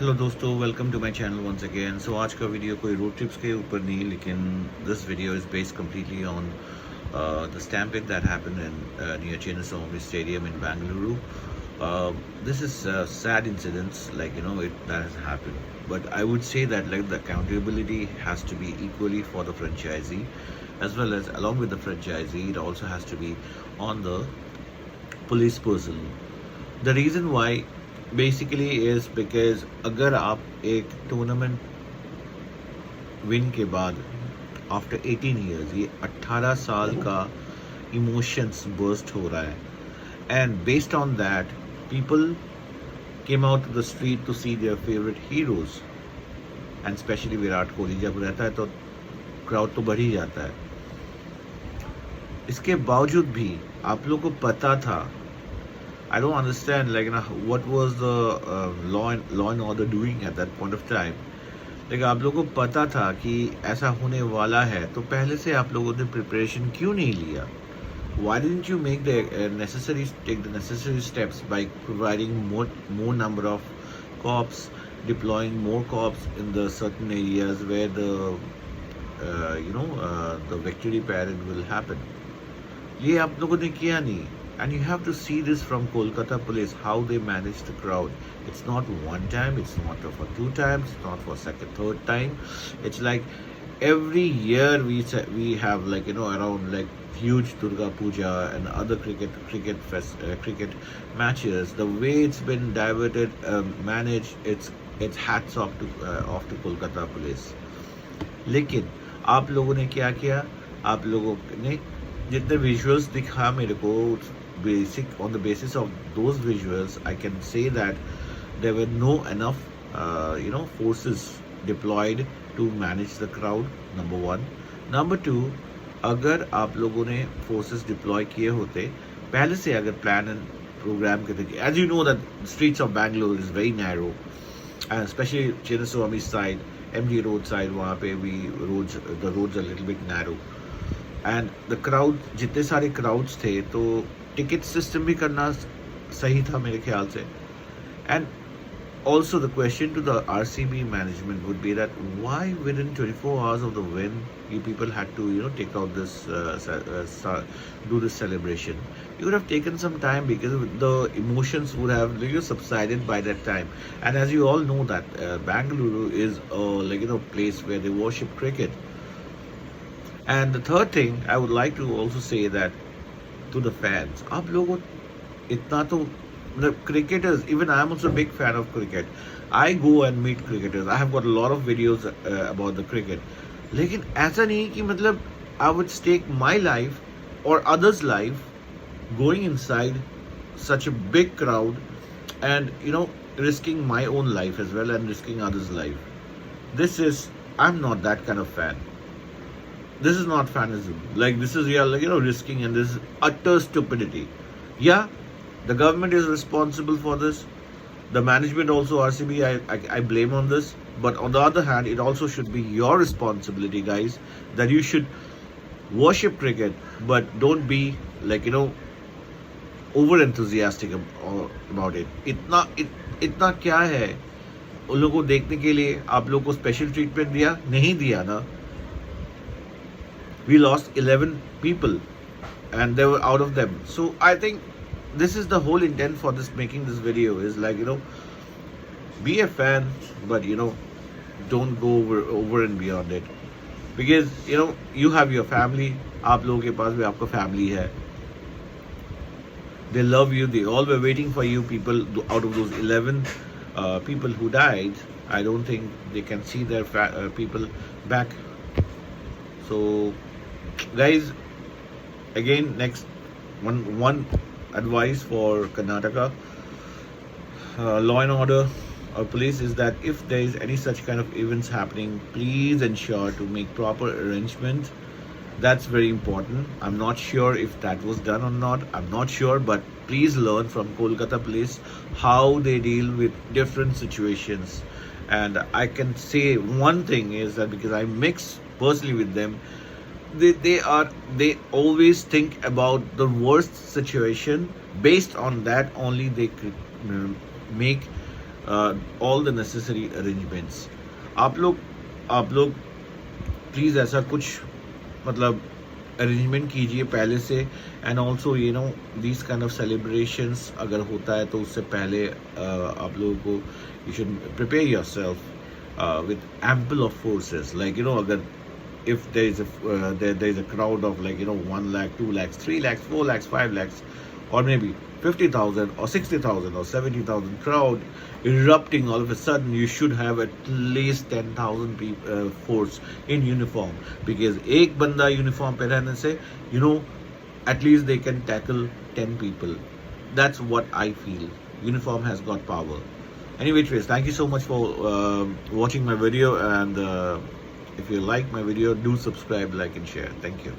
Hello दोस्तों, welcome to my channel once again. So आज का वीडियो कोई रोड ट्रिप्स के ऊपर नहीं, लेकिन this video is based completely on the stampede that happened in near Chinnaswamy Stadium in Bangalore. This is sad incidents, that has happened. But I would say that the accountability has to be equally for the franchisee, as well as along with the franchisee, it also has to be on the police person. The reason why basically is because अगर आप एक tournament win के बाद after 18 years, ये 18 साल का emotions burst हो रहा है, and based on that people came out to the street to see their favourite heroes, and specially Virat Kohli जब रहता है तो क्राउड तो बढ़ ही जाता है। इसके बावजूद भी आप लोगों को पता था, I don't understand what was the law and order doing at that point of time. लेकिन आप लोगों को पता था कि ऐसा होने वाला है, तो पहले से आप लोगों ने प्रिपरेशन क्यों नहीं लिया? Why didn't you make the take the necessary steps by providing more number of cops, deploying more cops in the certain areas where the victory parade will happen? ये आप लोगों ने किया नहीं. And you have to see this from Kolkata police, how they manage the crowd. It's not one time, it's not for two times, it's not for second, third time. It's like every year we have around huge Durga Puja and other cricket matches. The way it's been diverted, managed, it's hats off to Kolkata police. लेकिन आप लोगों ने क्या किया? आप लोगों ने जितने विजुअल्स दिखा मेरे को, on the basis of those visuals, I can say that there were no enough forces deployed to manage the crowd, number one. Number two, अगर आप लोगों ने forces deploy किए होते पहले से, अगर plan and program करते, as you know that the streets of Bangalore is very narrow, and especially Chinnaswamy side, MG Road side, वहाँ पे the roads are a little bit narrow, and the crowd, जितने सारे crowds थे, तो ticket system भी करना सही था मेरे ख्याल से. And also the question to the RCB management would be that why within 24 hours of the win you people had to take out this do this celebration. You would have taken some time, because the emotions would have subsided by that time. And as you all know that Bangalore is a place where they worship cricket. And the third thing I would like to also say that to the fans, आप लोगों इतना तो cricketers, even I am also a big fan of cricket. I go and meet cricketers. I have got a lot of videos about the cricket. लेकिन ऐसा नहीं कि I would stake my life or others' life going inside such a big crowd and risking my own life as well and risking others' life. I'm not that kind of fan. This is not fanism. This is real, risking, and this is utter stupidity. Yeah, the government is responsible for this. The management also, RCB, I blame on this. But on the other hand, it also should be your responsibility, guys, that you should worship cricket, but don't be over enthusiastic about it. इतना क्या है उन लोगों को देखने के लिए आप लोगों को स्पेशल ट्रीटमेंट दिया? नहीं दिया ना. We lost 11 people, and they were out of them. So I think this is the whole intent for making this video, is be a fan, but don't go over and beyond it, because you have your family. आप लोगों के पास भी आपका family है. They love you. They all were waiting for you. People out of those 11 people who died, I don't think they can see their people back. So guys, again, next one advice for Karnataka law and order or police is that if there is any such kind of events happening, please ensure to make proper arrangements. That's very important. I'm not sure if that was done or not. I'm not sure, but please learn from Kolkata police how they deal with different situations. And I can say one thing is that, because I mix personally with them, they always think about the worst situation. Based on that only they make all the necessary arrangements. आप लोग please ऐसा कुछ मतलब arrangement कीजिए पहले से. And also these kind of celebrations अगर होता है तो उससे पहले आप लोगों को you should prepare your self with ample of forces. Like अगर if there is a crowd of 1 lakh, 2 lakhs, 3 lakhs, 4 lakhs, 5 lakhs, or maybe 50,000 or 60,000 or 70,000 crowd erupting all of a sudden, you should have at least 10,000 people force in uniform, because एक बंदा uniform पे रहने से at least they can tackle 10 people. That's what I feel. Uniform has got power. Anyway, thank you so much for watching my video, and if you like my video, do subscribe, like and share. Thank you.